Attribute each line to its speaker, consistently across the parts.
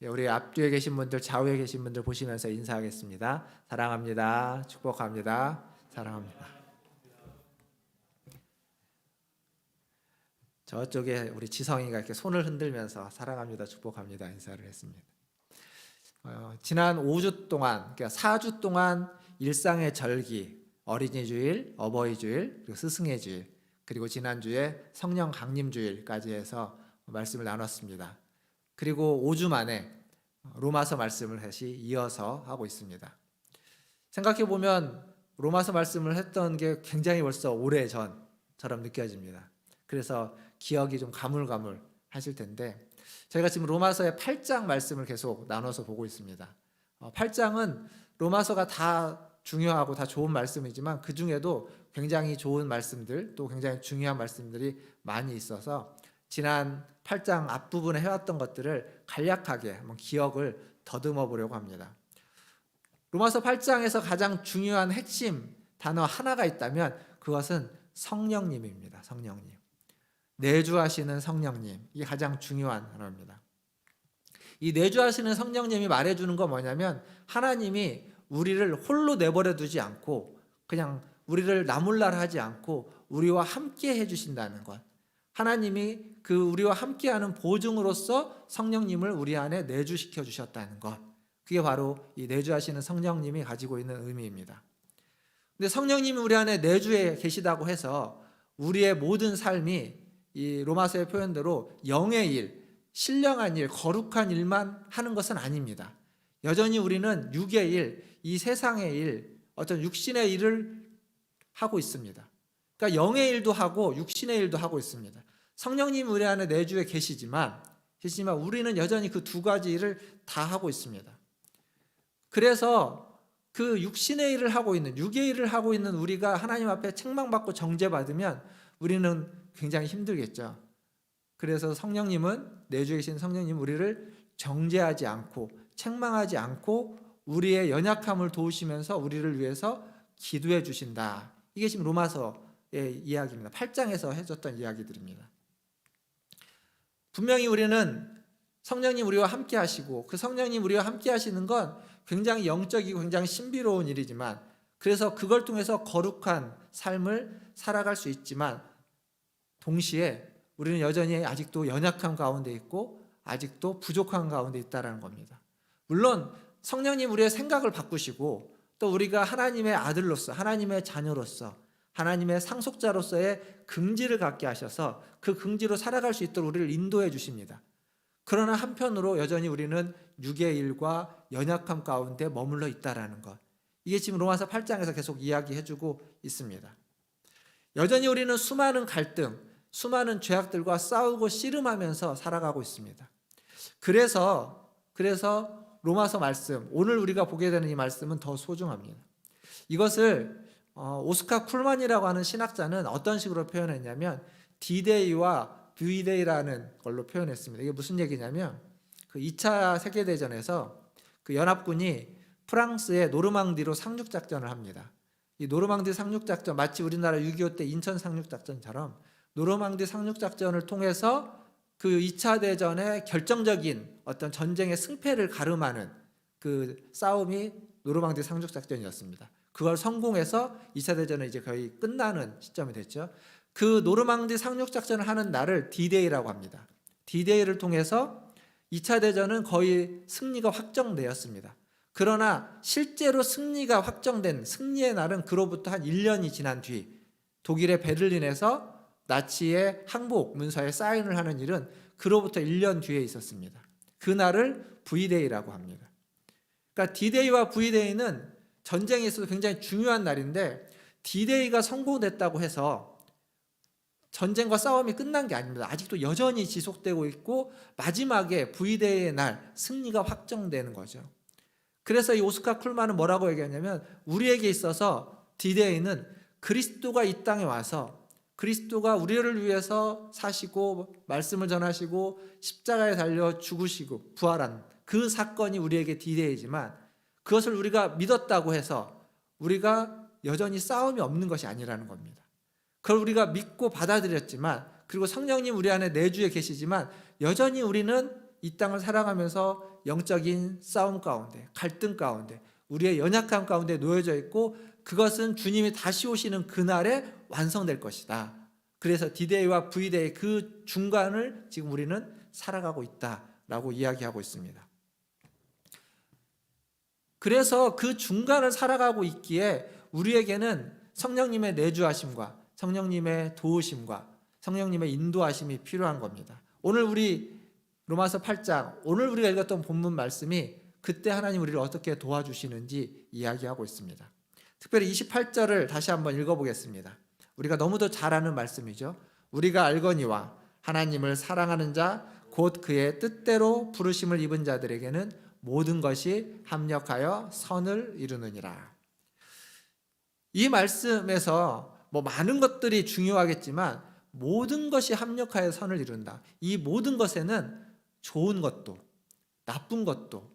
Speaker 1: 우리 앞뒤에 계신 분들, 좌우에 계신 분들 보시면서 인사하겠습니다. 사랑합니다. 축복합니다. 사랑합니다. 저쪽에 우리 지성이가 이렇게 손을 흔들면서 사랑합니다. 축복합니다. 인사를 했습니다. 지난 5주 동안, 그러니까 4주 동안 일상의 절기, 어린이주일, 어버이주일, 그리고 스승의 주일, 그리고 지난주에 성령 강림주일까지 해서 말씀을 나눴습니다. 그리고 5주 만에 로마서 말씀을 다시 이어서 하고 있습니다. 생각해 보면 로마서 말씀을 했던 게 굉장히 벌써 오래 전처럼 느껴집니다. 그래서 기억이 좀 가물가물 하실 텐데, 저희가 지금 로마서의 8장 말씀을 계속 나눠서 보고 있습니다. 8장은 로마서가 다 중요하고 다 좋은 말씀이지만 그 중에도 굉장히 좋은 말씀들, 또 굉장히 중요한 말씀들이 많이 있어서 지난 8장 앞부분에 해왔던 것들을 간략하게 한번 기억을 더듬어 보려고 합니다. 로마서 8장에서 가장 중요한 핵심 단어 하나가 있다면 그것은 성령님입니다. 성령님. 내주하시는 성령님. 이게 가장 중요한 단어입니다. 이 내주하시는 성령님이 말해주는 건 뭐냐면, 하나님이 우리를 홀로 내버려 두지 않고 그냥 우리를 나몰라라 하지 않고 우리와 함께 해주신다는 것. 하나님이 그 우리와 함께하는 보증으로서 성령님을 우리 안에 내주시켜 주셨다는 것. 그게 바로 이 내주하시는 성령님이 가지고 있는 의미입니다. 근데 성령님이 우리 안에 내주에 계시다고 해서 우리의 모든 삶이 이 로마서의 표현대로 영의 일, 신령한 일, 거룩한 일만 하는 것은 아닙니다. 여전히 우리는 육의 일, 이 세상의 일, 어떤 육신의 일을 하고 있습니다. 그러니까 영의 일도 하고 육신의 일도 하고 있습니다. 성령님이 우리 안에 내주에 계시지만 우리는 여전히 그 두 가지 일을 다 하고 있습니다. 그래서 그 육신의 일을 하고 있는, 육의 일을 하고 있는 우리가 하나님 앞에 책망받고 정죄받으면 우리는 굉장히 힘들겠죠. 그래서 성령님은, 내주에 계신 성령님 우리를 정죄하지 않고 책망하지 않고 우리의 연약함을 도우시면서 우리를 위해서 기도해 주신다. 이게 지금 로마서의 이야기입니다. 8장에서 해줬던 이야기들입니다. 분명히 우리는 성령님 우리와 함께 하시고, 그 성령님 우리와 함께 하시는 건 굉장히 영적이고 굉장히 신비로운 일이지만, 그래서 그걸 통해서 거룩한 삶을 살아갈 수 있지만, 동시에 우리는 여전히 아직도 연약한 가운데 있고 아직도 부족한 가운데 있다는 겁니다. 물론 성령님 우리의 생각을 바꾸시고, 또 우리가 하나님의 아들로서, 하나님의 자녀로서, 하나님의 상속자로서의 긍지를 갖게 하셔서 그 긍지로 살아갈 수 있도록 우리를 인도해 주십니다. 그러나 한편으로 여전히 우리는 육의 일과 연약함 가운데 머물러 있다는 것. 이게 지금 로마서 8장에서 계속 이야기해 주고 있습니다. 여전히 우리는 수많은 갈등, 수많은 죄악들과 싸우고 씨름하면서 살아가고 있습니다. 그래서 로마서 말씀, 오늘 우리가 보게 되는 이 말씀은 더 소중합니다. 이것을 오스카 쿨만이라고 하는 신학자는 어떤 식으로 표현했냐면 D-Day와 V-Day라는 걸로 표현했습니다. 이게 무슨 얘기냐면, 그 2차 세계대전에서 그 연합군이 프랑스의 노르망디로 상륙작전을 합니다. 이 노르망디 상륙작전, 마치 우리나라 6.25 때 인천 상륙작전처럼 노르망디 상륙작전을 통해서 그 2차 대전의 결정적인 어떤 전쟁의 승패를 가름하는 그 싸움이 노르망디 상륙작전이었습니다. 그걸 성공해서 2차 대전은 이제 거의 끝나는 시점이 됐죠. 그 노르망디 상륙작전을 하는 날을 D-Day라고 합니다. D-Day를 통해서 2차 대전은 거의 승리가 확정되었습니다. 그러나 실제로 승리가 확정된 승리의 날은 그로부터 한 1년이 지난 뒤 독일의 베를린에서 나치의 항복 문서에 사인을 하는 일은 그로부터 1년 뒤에 있었습니다. 그날을 V-Day라고 합니다. 그러니까 D-Day와 V-Day는 전쟁에 있어서 굉장히 중요한 날인데, D-Day가 성공됐다고 해서 전쟁과 싸움이 끝난 게 아닙니다. 아직도 여전히 지속되고 있고 마지막에 V-Day의 날 승리가 확정되는 거죠. 그래서 이 오스카 쿨만은 뭐라고 얘기하냐면, 우리에게 있어서 D-Day는 그리스도가 이 땅에 와서 그리스도가 우리를 위해서 사시고 말씀을 전하시고 십자가에 달려 죽으시고 부활한 그 사건이 우리에게 D-Day이지만, 그것을 우리가 믿었다고 해서 우리가 여전히 싸움이 없는 것이 아니라는 겁니다. 그걸 우리가 믿고 받아들였지만, 그리고 성령님 우리 안에 내주에 계시지만 여전히 우리는 이 땅을 살아가면서 영적인 싸움 가운데, 갈등 가운데, 우리의 연약함 가운데 놓여져 있고 그것은 주님이 다시 오시는 그날에 완성될 것이다. 그래서 디데이와 V데이 그 중간을 지금 우리는 살아가고 있다라고 이야기하고 있습니다. 그래서 그 중간을 살아가고 있기에 우리에게는 성령님의 내주하심과 성령님의 도우심과 성령님의 인도하심이 필요한 겁니다. 오늘 우리 로마서 8장, 오늘 우리가 읽었던 본문 말씀이 그때 하나님 우리를 어떻게 도와주시는지 이야기하고 있습니다. 특별히 28절을 다시 한번 읽어보겠습니다. 우리가 너무도 잘 아는 말씀이죠. 우리가 알거니와 하나님을 사랑하는 자 곧 그의 뜻대로 부르심을 입은 자들에게는 모든 것이 합력하여 선을 이루느니라. 이 말씀에서 많은 것들이 중요하겠지만 모든 것이 합력하여 선을 이룬다. 이 모든 것에는 좋은 것도 나쁜 것도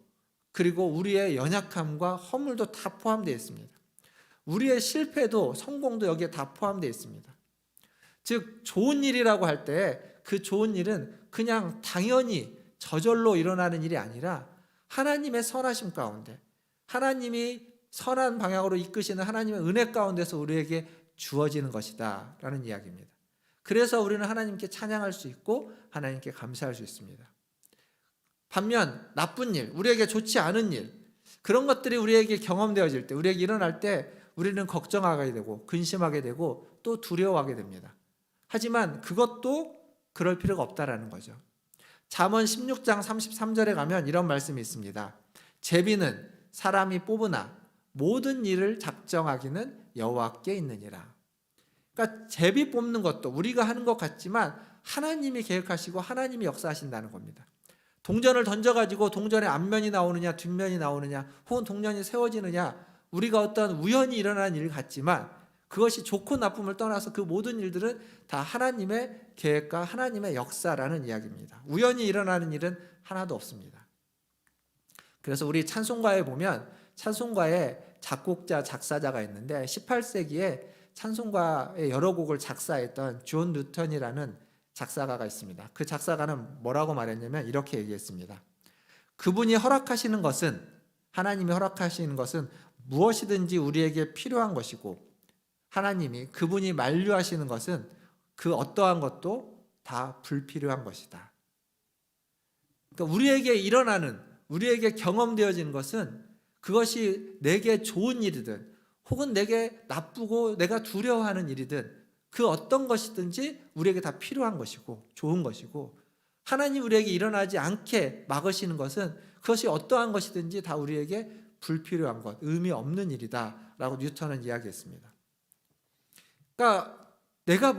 Speaker 1: 그리고 우리의 연약함과 허물도 다 포함되어 있습니다. 우리의 실패도 성공도 여기에 다 포함되어 있습니다. 즉 좋은 일이라고 할 때 그 좋은 일은 그냥 당연히 저절로 일어나는 일이 아니라 하나님의 선하심 가운데 하나님이 선한 방향으로 이끄시는 하나님의 은혜 가운데서 우리에게 주어지는 것이다 라는 이야기입니다. 그래서 우리는 하나님께 찬양할 수 있고 하나님께 감사할 수 있습니다. 반면 나쁜 일, 우리에게 좋지 않은 일, 그런 것들이 우리에게 경험되어질 때, 우리에게 일어날 때 우리는 걱정하게 되고 근심하게 되고 또 두려워하게 됩니다. 하지만 그것도 그럴 필요가 없다라는 거죠. 잠언 16장 33절에 가면 이런 말씀이 있습니다. 제비는 사람이 뽑으나 모든 일을 작정하기는 여호와께 있느니라. 그러니까 제비 뽑는 것도 우리가 하는 것 같지만 하나님이 계획하시고 하나님이 역사하신다는 겁니다. 동전을 던져가지고 동전의 앞면이 나오느냐 뒷면이 나오느냐 혹은 동전이 세워지느냐 우리가 어떤 우연히 일어나는 일 같지만 그것이 좋고 나쁨을 떠나서 그 모든 일들은 다 하나님의 계획과 하나님의 역사라는 이야기입니다. 우연히 일어나는 일은 하나도 없습니다. 그래서 우리 찬송가에 보면 찬송가에 작곡자, 작사자가 있는데 18세기에 찬송가의 여러 곡을 작사했던 존 뉴턴이라는 작사가가 있습니다. 그 작사가는 뭐라고 말했냐면 이렇게 얘기했습니다. 그분이 허락하시는 것은 하나님이 허락하시는 것은 무엇이든지 우리에게 필요한 것이고 하나님이 그분이 만류하시는 것은 그 어떠한 것도 다 불필요한 것이다. 그러니까 우리에게 일어나는 우리에게 경험되어지는 것은 그것이 내게 좋은 일이든 혹은 내게 나쁘고 내가 두려워하는 일이든 그 어떤 것이든지 우리에게 다 필요한 것이고 좋은 것이고 하나님 우리에게 일어나지 않게 막으시는 것은 그것이 어떠한 것이든지 다 우리에게 불필요한 것, 의미 없는 일이다 라고 뉴턴은 이야기했습니다. 그러니까 내가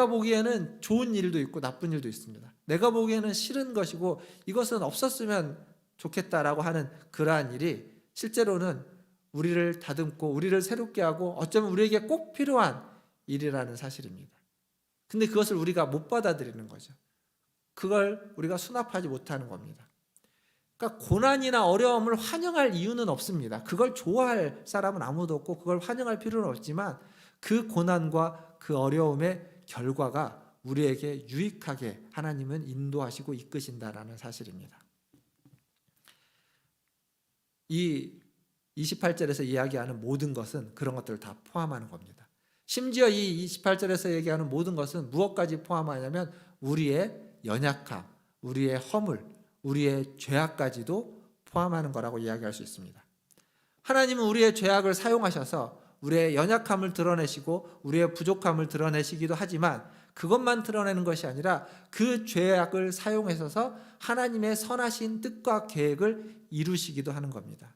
Speaker 1: 보기에는 좋은 일도 있고 나쁜 일도 있습니다. 내가 보기에는 싫은 것이고 이것은 없었으면 좋겠다라고 하는 그러한 일이 실제로는 우리를 다듬고 우리를 새롭게 하고 어쩌면 우리에게 꼭 필요한 일이라는 사실입니다. 근데 그것을 우리가 못 받아들이는 거죠. 그걸 우리가 수납하지 못하는 겁니다. 그러니까 고난이나 어려움을 환영할 이유는 없습니다. 그걸 좋아할 사람은 아무도 없고 그걸 환영할 필요는 없지만 그 고난과 그 어려움의 결과가 우리에게 유익하게 하나님은 인도하시고 이끄신다라는 사실입니다. 이 28절에서 이야기하는 모든 것은 그런 것들을 다 포함하는 겁니다. 심지어 이 28절에서 얘기하는 모든 것은 무엇까지 포함하냐면 우리의 연약함, 우리의 허물, 우리의 죄악까지도 포함하는 거라고 이야기할 수 있습니다. 하나님은 우리의 죄악을 사용하셔서 우리의 연약함을 드러내시고 우리의 부족함을 드러내시기도 하지만 그것만 드러내는 것이 아니라 그 죄악을 사용하셔서 하나님의 선하신 뜻과 계획을 이루시기도 하는 겁니다.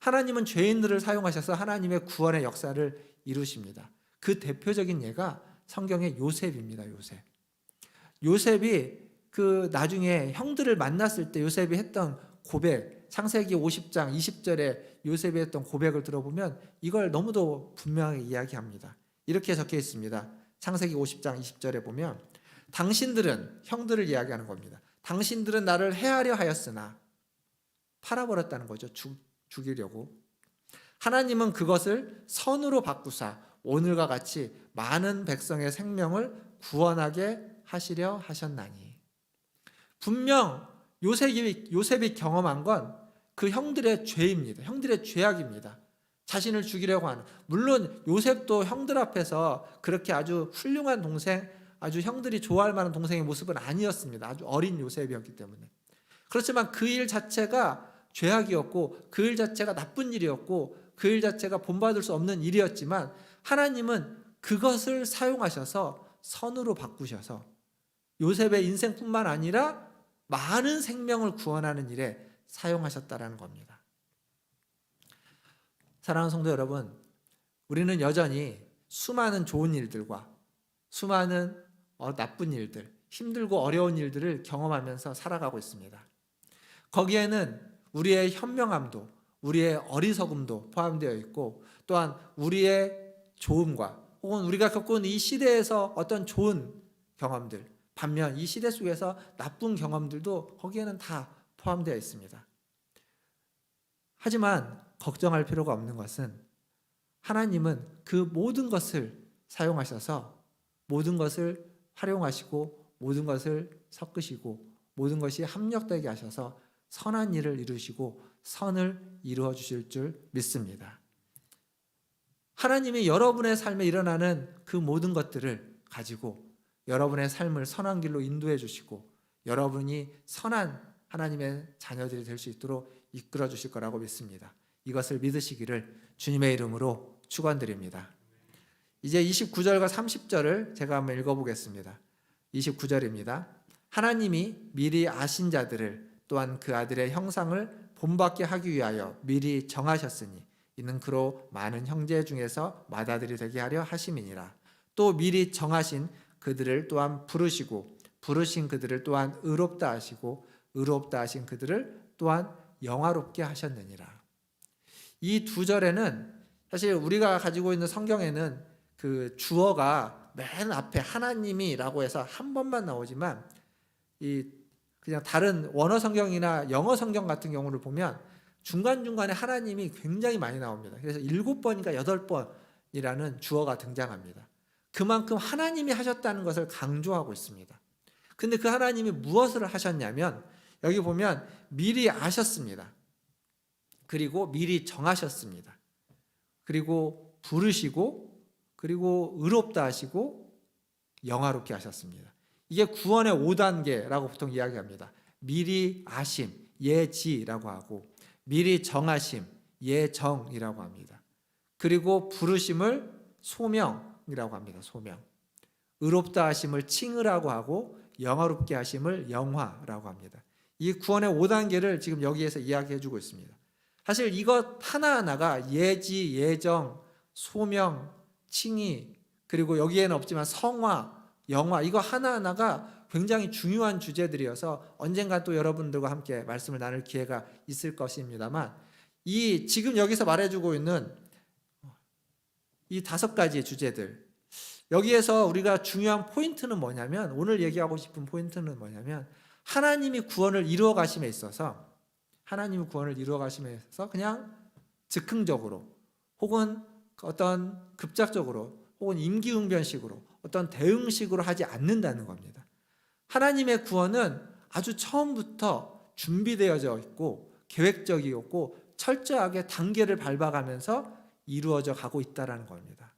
Speaker 1: 하나님은 죄인들을 사용하셔서 하나님의 구원의 역사를 이루십니다. 그 대표적인 예가 성경의 요셉입니다. 요셉이 그 나중에 형들을 만났을 때 요셉이 했던 고백, 창세기 50장 20절에 요셉이 했던 고백을 들어보면 이걸 너무도 분명하게 이야기합니다. 이렇게 적혀 있습니다. 창세기 50장 20절에 보면 당신들은, 형들을 이야기하는 겁니다. 당신들은 나를 해하려 하였으나 팔아버렸다는 거죠. 죽이려고. 하나님은 그것을 선으로 바꾸사 오늘과 같이 많은 백성의 생명을 구원하게 하시려 하셨나니. 분명 요셉이 경험한 건 그 형들의 죄입니다. 형들의 죄악입니다. 자신을 죽이려고 하는. 물론 요셉도 형들 앞에서 그렇게 아주 훌륭한 동생, 아주 형들이 좋아할 만한 동생의 모습은 아니었습니다. 아주 어린 요셉이었기 때문에. 그렇지만 그 일 자체가 죄악이었고, 그 일 자체가 나쁜 일이었고, 그 일 자체가 본받을 수 없는 일이었지만 하나님은 그것을 사용하셔서 선으로 바꾸셔서 요셉의 인생뿐만 아니라 많은 생명을 구원하는 일에 사용하셨다라는 겁니다. 사랑하는 성도 여러분, 우리는 여전히 수많은 좋은 일들과 수많은 나쁜 일들, 힘들고 어려운 일들을 경험하면서 살아가고 있습니다. 거기에는 우리의 현명함도, 우리의 어리석음도 포함되어 있고, 또한 우리의 좋음과 혹은 우리가 겪은 이 시대에서 어떤 좋은 경험들, 반면 이 시대 속에서 나쁜 경험들도 거기에는 다 포함되어 있습니다. 하지만 걱정할 필요가 없는 것은 하나님은 그 모든 것을 사용하셔서 모든 것을 활용하시고 모든 것을 섞으시고 모든 것이 합력되게 하셔서 선한 일을 이루시고 선을 이루어 주실 줄 믿습니다. 하나님이 여러분의 삶에 일어나는 그 모든 것들을 가지고 여러분의 삶을 선한 길로 인도해 주시고 여러분이 선한 하나님의 자녀들이 될 수 있도록 이끌어 주실 거라고 믿습니다. 이것을 믿으시기를 주님의 이름으로 축원드립니다. 이제 29절과 30절을 제가 한번 읽어보겠습니다. 29절입니다. 하나님이 미리 아신 자들을 또한 그 아들의 형상을 본받게 하기 위하여 미리 정하셨으니 이는 그로 많은 형제 중에서 맏아들이 되게 하려 하심이니라. 또 미리 정하신 그들을 또한 부르시고 부르신 그들을 또한 의롭다 하시고 의롭다 하신 그들을 또한 영화롭게 하셨느니라. 이 두 절에는 사실 우리가 가지고 있는 성경에는 그 주어가 맨 앞에 하나님이라고 해서 한 번만 나오지만 그냥 다른 원어 성경이나 영어 성경 같은 경우를 보면 중간중간에 하나님이 굉장히 많이 나옵니다. 그래서 7번인가 8번이라는 주어가 등장합니다. 그만큼 하나님이 하셨다는 것을 강조하고 있습니다. 근데 그 하나님이 무엇을 하셨냐면 여기 보면 미리 아셨습니다. 그리고 미리 정하셨습니다. 그리고 부르시고 그리고 의롭다 하시고 영화롭게 하셨습니다. 이게 구원의 5단계라고 보통 이야기합니다. 미리 아심, 예지라고 하고 미리 정하심, 예정이라고 합니다. 그리고 부르심을 소명이라고 합니다. 소명. 의롭다 하심을 칭의라고 하고 영화롭게 하심을 영화라고 합니다. 이 구원의 5단계를 지금 여기에서 이야기해 주고 있습니다. 사실 이것 하나하나가 예지, 예정, 소명, 칭의, 그리고 여기에는 없지만 성화, 영화, 이거 하나하나가 굉장히 중요한 주제들이어서 언젠가 또 여러분들과 함께 말씀을 나눌 기회가 있을 것입니다만 이 지금 여기서 말해주고 있는 이 5가지의 주제들, 여기에서 우리가 중요한 포인트는 뭐냐면, 오늘 얘기하고 싶은 포인트는 뭐냐면 하나님이 구원을 이루어 가심에 있어서 그냥 즉흥적으로 혹은 어떤 급작적으로 혹은 임기응변식으로 어떤 대응식으로 하지 않는다는 겁니다. 하나님의 구원은 아주 처음부터 준비되어져 있고 계획적이었고 철저하게 단계를 밟아가면서 이루어져 가고 있다는 겁니다.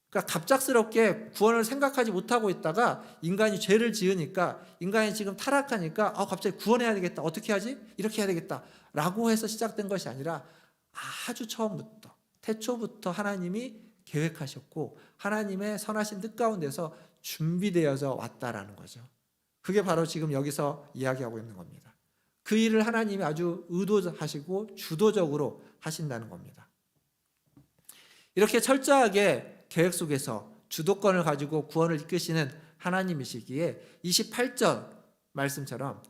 Speaker 1: 그러니까 갑작스럽게 구원을 생각하지 못하고 있다가 인간이 죄를 지으니까, 인간이 지금 타락하니까 갑자기 구원해야 되겠다, 어떻게 하지? 이렇게 해야 되겠다 라고 해서 시작된 것이 아니라 아주 처음부터 태초부터 하나님이 계획하셨고 하나님의 선하신 뜻 가운데서 준비되어져 왔다라는 거죠. 그게 바로 지금 여기서 이야기하고 있는 겁니다. 그 일을 하나님이 아주 의도하시고 주도적으로 하신다는 겁니다. 이렇게 철저하게 계획 속에서 주도권을 가지고 구원을 이끄시는 하나님이시기에 28절 말씀처럼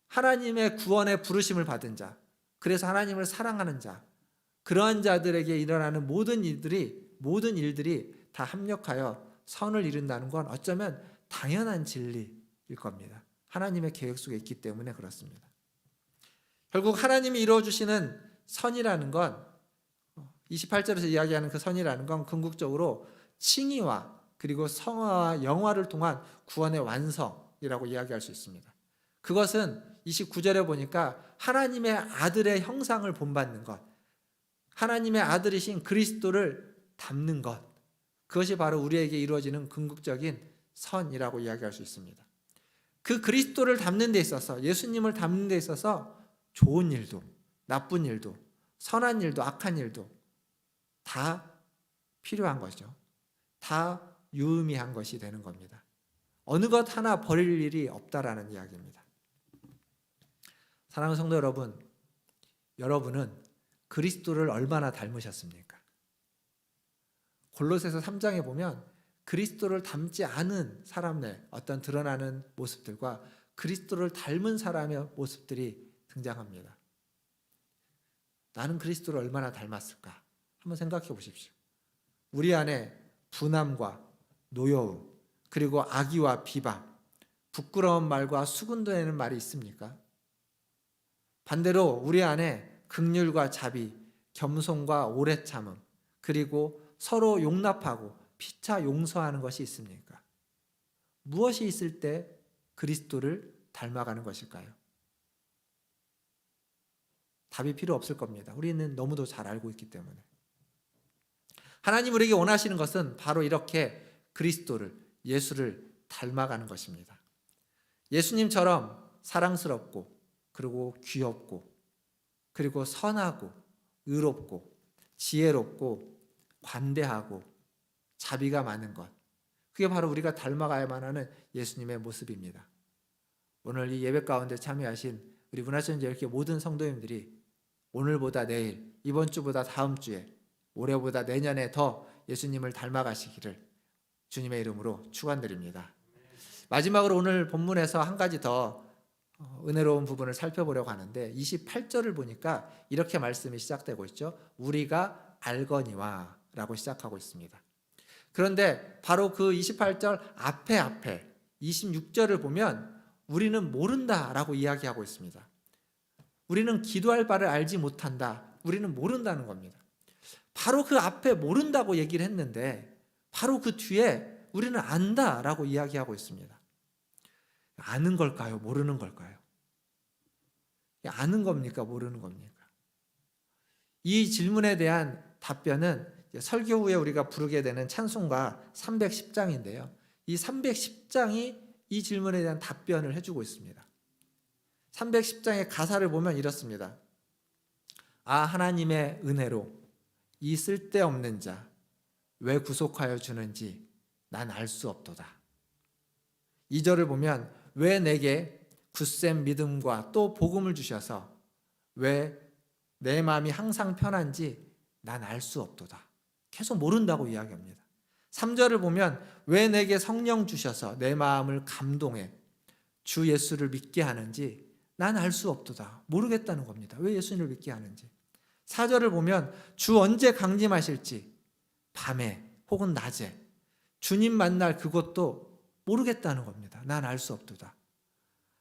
Speaker 1: 하나님의 구원의 부르심을 받은 자, 그래서 하나님을 사랑하는 자, 그러한 자들에게 일어나는 모든 일들이 다 합력하여 선을 이룬다는 건 어쩌면 당연한 진리일 겁니다. 하나님의 계획 속에 있기 때문에 그렇습니다. 결국 하나님이 이루어주시는 선이라는 건, 28절에서 이야기하는 그 선이라는 건 궁극적으로 칭의와 그리고 성화와 영화를 통한 구원의 완성이라고 이야기할 수 있습니다. 그것은 29절에 보니까 하나님의 아들의 형상을 본받는 것, 하나님의 아들이신 그리스도를 닮는 것, 그것이 바로 우리에게 이루어지는 궁극적인 선이라고 이야기할 수 있습니다. 그 그리스도를 닮는 데 있어서, 예수님을 닮는 데 있어서 좋은 일도 나쁜 일도 선한 일도 악한 일도 다 필요한 거죠. 다 유의미한 것이 되는 겁니다. 어느 것 하나 버릴 일이 없다라는 이야기입니다. 사랑하는 성도 여러분, 여러분은 그리스도를 얼마나 닮으셨습니까? 골로새서 3장에 보면 그리스도를 닮지 않은 사람의 어떤 드러나는 모습들과 그리스도를 닮은 사람의 모습들이 등장합니다. 나는 그리스도를 얼마나 닮았을까? 한번 생각해 보십시오. 우리 안에 분함과 노여움, 그리고 악의와 비방, 부끄러운 말과 수군대는 말이 있습니까? 반대로 우리 안에 긍휼과 자비, 겸손과 오래 참음, 그리고 서로 용납하고 피차 용서하는 것이 있습니까? 무엇이 있을 때 그리스도를 닮아가는 것일까요? 답이 필요 없을 겁니다. 우리는 너무도 잘 알고 있기 때문에. 하나님 우리에게 원하시는 것은 바로 이렇게 그리스도를, 예수를 닮아가는 것입니다. 예수님처럼 사랑스럽고, 그리고 귀엽고, 그리고 선하고, 의롭고, 지혜롭고, 관대하고, 자비가 많은 것, 그게 바로 우리가 닮아가야만 하는 예수님의 모습입니다. 오늘 이 예배 가운데 참여하신 우리 문화천지교회 모든 성도님들이 오늘보다 내일, 이번 주보다 다음 주에, 올해보다 내년에 더 예수님을 닮아가시기를 주님의 이름으로 축원드립니다. 마지막으로 오늘 본문에서 한 가지 더 은혜로운 부분을 살펴보려고 하는데 28절을 보니까 이렇게 말씀이 시작되고 있죠. 우리가 알거니와 라고 시작하고 있습니다. 그런데 바로 그 28절 앞에 26절을 보면 우리는 모른다 라고 이야기하고 있습니다. 우리는 기도할 바를 알지 못한다. 우리는 모른다는 겁니다. 바로 그 앞에 모른다고 얘기를 했는데 바로 그 뒤에 우리는 안다 라고 이야기하고 있습니다. 아는 걸까요? 모르는 걸까요? 아는 겁니까? 모르는 겁니까? 이 질문에 대한 답변은 설교 후에 우리가 부르게 되는 찬송가 310장인데요. 이 310장이 이 질문에 대한 답변을 해주고 있습니다. 310장의 가사를 보면 이렇습니다. 아, 하나님의 은혜로 이 쓸데없는 자 왜 구속하여 주는지 난 알 수 없도다. 2절을 보면 왜 내게 굳센 믿음과 또 복음을 주셔서 왜 내 마음이 항상 편한지 난 알 수 없도다. 계속 모른다고 이야기합니다. 3절을 보면 왜 내게 성령 주셔서 내 마음을 감동해 주 예수를 믿게 하는지 난 알 수 없도다. 모르겠다는 겁니다. 왜 예수님을 믿게 하는지. 4절을 보면 주 언제 강림하실지 밤에 혹은 낮에 주님 만날 그것도 모르겠다는 겁니다. 난 알 수 없도다.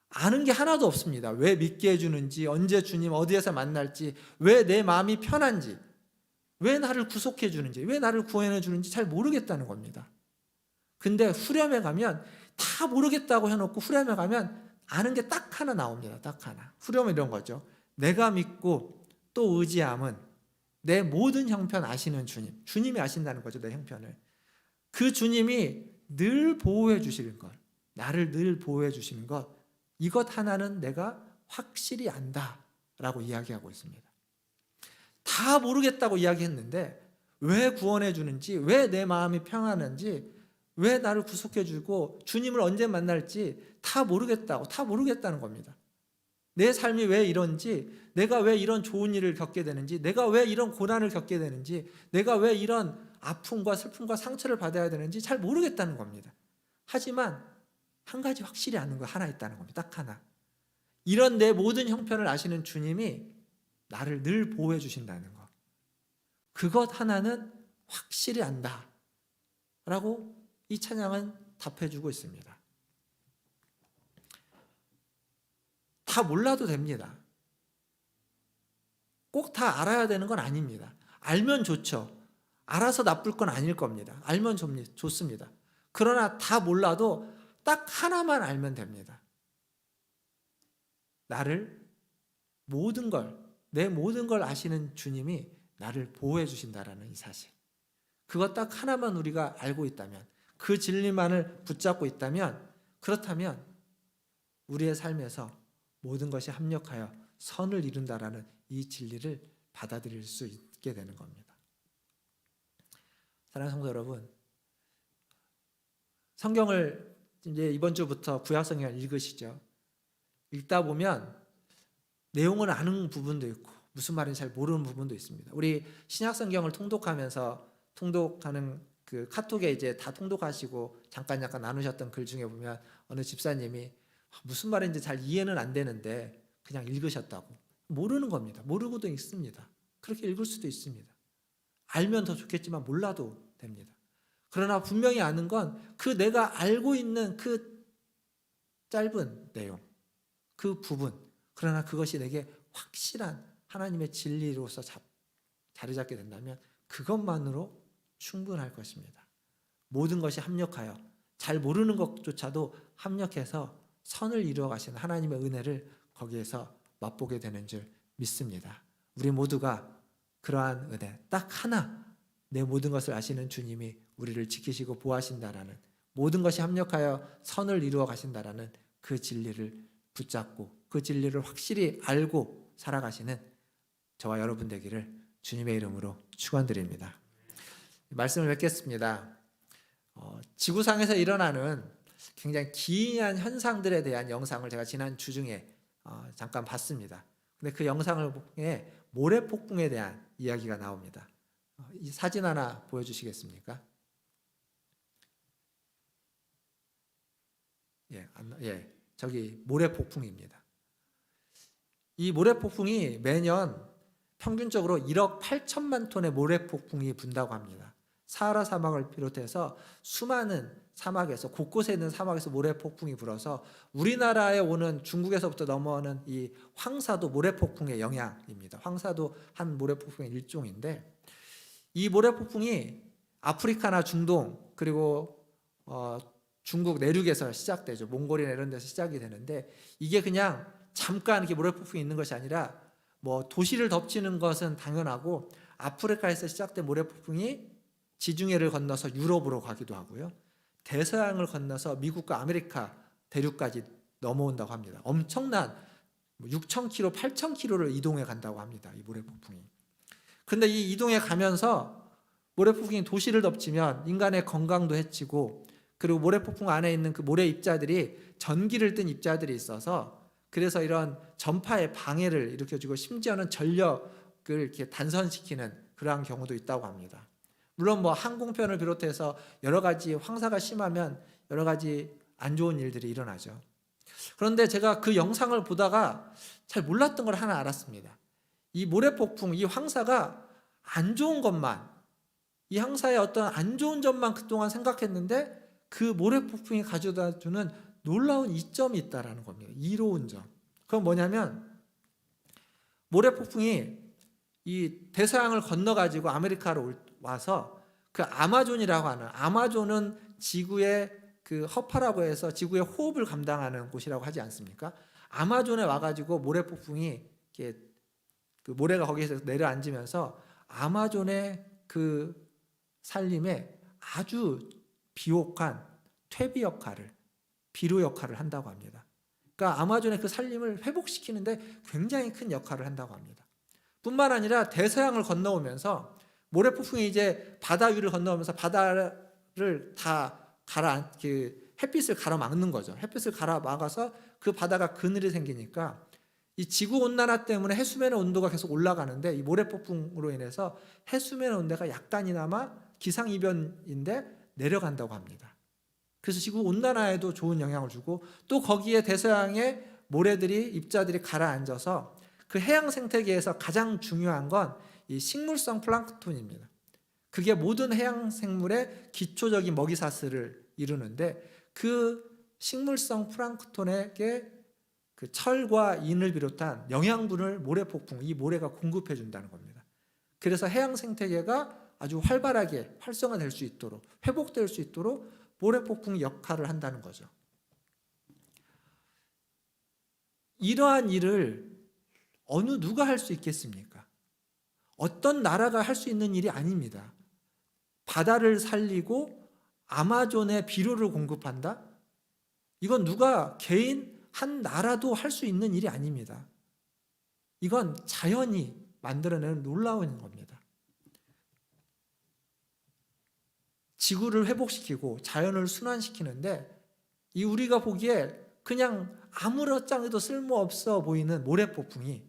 Speaker 1: 아는 게 하나도 없습니다. 왜 믿게 해주는지, 언제 주님 어디에서 만날지, 왜 내 마음이 편한지, 왜 나를 구속해 주는지, 왜 나를 구원해 주는지 잘 모르겠다는 겁니다. 근데 후렴에 가면 다 모르겠다고 해놓고 후렴에 가면 아는 게 딱 하나 나옵니다. 딱 하나. 후렴은 이런 거죠. 내가 믿고 또 의지함은 내 모든 형편 아시는 주님. 주님이 아신다는 거죠. 내 형편을. 그 주님이 늘 보호해 주시는 것, 나를 늘 보호해 주시는 것, 이것 하나는 내가 확실히 안다 라고 이야기하고 있습니다. 다 모르겠다고 이야기했는데 왜 구원해 주는지, 왜 내 마음이 평안한지, 왜 나를 구속해 주고 주님을 언제 만날지 다 모르겠다고, 다 모르겠다는 겁니다. 내 삶이 왜 이런지, 내가 왜 이런 좋은 일을 겪게 되는지, 내가 왜 이런 고난을 겪게 되는지, 내가 왜 이런 아픔과 슬픔과 상처를 받아야 되는지 잘 모르겠다는 겁니다. 하지만 한 가지 확실히 아는 거 하나 있다는 겁니다. 딱 하나. 이런 내 모든 형편을 아시는 주님이 나를 늘 보호해 주신다는 것. 그것 하나는 확실히 안다 라고 이 찬양은 답해 주고 있습니다. 다 몰라도 됩니다. 꼭 다 알아야 되는 건 아닙니다. 알면 좋죠. 알아서 나쁠 건 아닐 겁니다. 알면 좋습니다. 그러나 다 몰라도 딱 하나만 알면 됩니다. 나를 모든 걸, 내 모든 걸 아시는 주님이 나를 보호해 주신다라는 이 사실. 그것 딱 하나만 우리가 알고 있다면, 그 진리만을 붙잡고 있다면, 그렇다면 우리의 삶에서 모든 것이 합력하여 선을 이룬다라는 이 진리를 받아들일 수 있게 되는 겁니다. 사랑하는 성도 여러분, 성경을 이제 이번 주부터 구약 성경을 읽으시죠. 읽다 보면 내용을 아는 부분도 있고 무슨 말인지 잘 모르는 부분도 있습니다. 우리 신약 성경을 통독하는 그 카톡에 이제 다 통독하시고 잠깐 나누셨던 글 중에 보면 어느 집사님이 무슨 말인지 잘 이해는 안 되는데 그냥 읽으셨다고. 모르는 겁니다. 모르고도 있습니다. 그렇게 읽을 수도 있습니다. 알면 더 좋겠지만 몰라도 됩니다. 그러나 분명히 아는 건 그 내가 알고 있는 그 짧은 내용, 그 부분, 그러나 그것이 내게 확실한 하나님의 진리로서 자리 잡게 된다면 그것만으로 충분할 것입니다. 모든 것이 합력하여, 잘 모르는 것조차도 합력해서 선을 이루어 가시는 하나님의 은혜를 거기에서 맛보게 되는 줄 믿습니다. 우리 모두가 그러한 은혜, 딱 하나, 내 모든 것을 아시는 주님이 우리를 지키시고 보호하신다라는, 모든 것이 합력하여 선을 이루어 가신다라는 그 진리를 붙잡고 그 진리를 확실히 알고 살아가시는 저와 여러분 되기를 주님의 이름으로 축원드립니다. 말씀을 뵙겠습니다. 지구상에서 일어나는 굉장히 기이한 현상들에 대한 영상을 제가 지난 주 중에 잠깐 봤습니다. 근데 그 영상을 통해 모래폭풍에 대한 이야기가 나옵니다. 이 사진 하나 보여주시겠습니까? 저기 모래폭풍입니다. 이 모래폭풍이 매년 평균적으로 1억 8천만 톤의 모래폭풍이 분다고 합니다. 사하라 사막을 비롯해서 수많은 사막에서, 곳곳에 있는 사막에서 모래폭풍이 불어서 우리나라에 오는, 중국에서부터 넘어오는 이 황사도 모래폭풍의 영향입니다. 황사도 한 모래폭풍의 일종인데, 이 모래폭풍이 아프리카나 중동 그리고 중국 내륙에서 시작되죠. 몽골이나 이런 데서 시작이 되는데, 이게 그냥 잠깐 이렇게 모래폭풍이 있는 것이 아니라 뭐 도시를 덮치는 것은 당연하고, 아프리카에서 시작된 모래폭풍이 지중해를 건너서 유럽으로 가기도 하고요, 대서양을 건너서 미국과 아메리카 대륙까지 넘어온다고 합니다. 엄청난 6,000km, 8,000km를 이동해 간다고 합니다, 이 모래폭풍이. 그런데 이 이동해 가면서 모래폭풍이 도시를 덮치면 인간의 건강도 해치고, 그리고 모래폭풍 안에 있는 그 모래 입자들이 전기를 띤 입자들이 있어서, 그래서 이런 전파의 방해를 일으켜주고 심지어는 전력을 이렇게 단선시키는 그러한 경우도 있다고 합니다. 물론 뭐 항공편을 비롯해서 여러 가지 황사가 심하면 여러 가지 안 좋은 일들이 일어나죠. 그런데 제가 그 영상을 보다가 잘 몰랐던 걸 하나 알았습니다. 이 모래폭풍, 이 황사가 안 좋은 것만, 이 황사의 어떤 안 좋은 점만 그동안 생각했는데, 그 모래폭풍이 가져다 주는 놀라운 이점이 있다라는 겁니다. 이로운 점. 그건 뭐냐면, 모래폭풍이 이 대서양을 건너가지고 아메리카로 와서 그 아마존이라고 하는, 아마존은 지구의 그 허파라고 해서 지구의 호흡을 감당하는 곳이라고 하지 않습니까? 아마존에 와가지고 모래폭풍이 이렇게 그 모래가 거기에서 내려앉으면서 아마존의 그 산림에 아주 비옥한 퇴비 역할을, 비료 역할을 한다고 합니다. 그러니까 아마존의 그 산림을 회복시키는데 굉장히 큰 역할을 한다고 합니다. 뿐만 아니라 대서양을 건너오면서 모래폭풍이 이제 바다 위를 건너오면서 바다를 다 햇빛을 가로막는 거죠. 햇빛을 가로막아서 그 바다가 그늘이 생기니까 이 지구 온난화 때문에 해수면의 온도가 계속 올라가는데, 이 모래폭풍으로 인해서 해수면의 온도가 약간이나마 기상이변인데 내려간다고 합니다. 그래서 지구 온난화에도 좋은 영향을 주고, 또 거기에 대서양의 모래들이, 입자들이 가라앉아서 그 해양 생태계에서 가장 중요한 건 이 식물성 플랑크톤입니다. 그게 모든 해양 생물의 기초적인 먹이사슬을 이루는데, 그 식물성 플랑크톤에게 그 철과 인을 비롯한 영양분을 모래폭풍, 이 모래가 공급해 준다는 겁니다. 그래서 해양 생태계가 아주 활발하게 활성화될 수 있도록, 회복될 수 있도록 모래폭풍이 역할을 한다는 거죠. 이러한 일을 어느 누가 할 수 있겠습니까? 어떤 나라가 할 수 있는 일이 아닙니다. 바다를 살리고 아마존에 비료를 공급한다? 이건 누가 개인 한 나라도 할 수 있는 일이 아닙니다. 이건 자연이 만들어내는 놀라운 겁니다. 지구를 회복시키고 자연을 순환시키는데 이 우리가 보기에 그냥 아무렇지도 쓸모없어 보이는 모래폭풍이,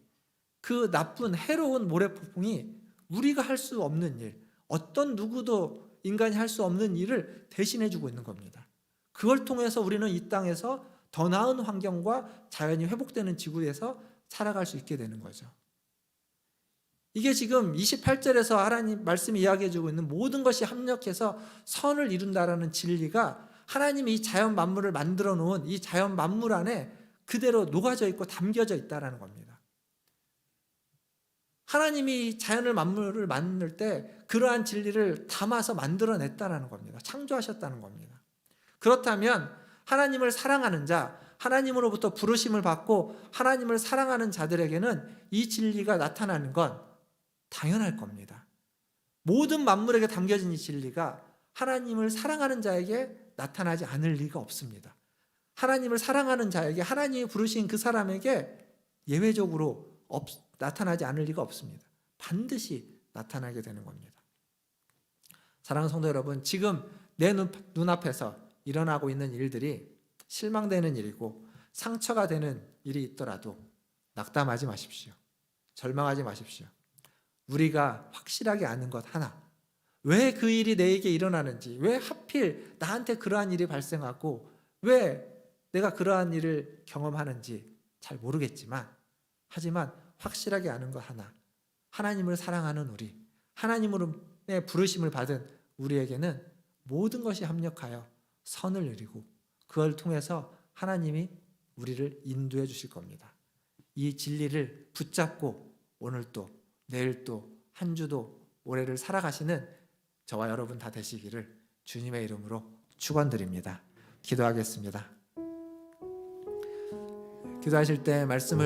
Speaker 1: 그 나쁜 해로운 모래폭풍이 우리가 할 수 없는 일, 어떤 누구도 인간이 할 수 없는 일을 대신해 주고 있는 겁니다. 그걸 통해서 우리는 이 땅에서 더 나은 환경과 자연이 회복되는 지구에서 살아갈 수 있게 되는 거죠. 이게 지금 28절에서 하나님 말씀이 이야기해 주고 있는 모든 것이 합력해서 선을 이룬다라는 진리가 하나님이 이 자연 만물을 만들어 놓은 이 자연 만물 안에 그대로 녹아져 있고 담겨져 있다라는 겁니다. 하나님이 자연을 만물을 만들 때 그러한 진리를 담아서 만들어냈다라는 겁니다. 창조하셨다는 겁니다. 그렇다면 하나님을 사랑하는 자, 하나님으로부터 부르심을 받고 하나님을 사랑하는 자들에게는 이 진리가 나타나는 건 당연할 겁니다. 모든 만물에게 담겨진 이 진리가 하나님을 사랑하는 자에게 나타나지 않을 리가 없습니다. 하나님을 사랑하는 자에게, 하나님이 부르신 그 사람에게 예외적으로 나타나지 않을 리가 없습니다. 반드시 나타나게 되는 겁니다. 사랑하는 성도 여러분, 지금 내 눈앞에서 일어나고 있는 일들이 실망되는 일이고 상처가 되는 일이 있더라도 낙담하지 마십시오. 절망하지 마십시오. 우리가 확실하게 아는 것 하나, 왜 그 일이 내게 일어나는지, 왜 하필 나한테 그러한 일이 발생하고 왜 내가 그러한 일을 경험하는지 잘 모르겠지만, 하지만 확실하게 아는 것 하나, 하나님을 사랑하는 우리, 하나님의 부르심을 받은 우리에게는 모든 것이 합력하여 선을 이루고 그걸 통해서 하나님이 우리를 인도해 주실 겁니다. 이 진리를 붙잡고 오늘 또 내일 또 한 주도 올해를 살아가시는 저와 여러분 다 되시기를 주님의 이름으로 축원드립니다. 기도하겠습니다. 기도하실 때 말씀을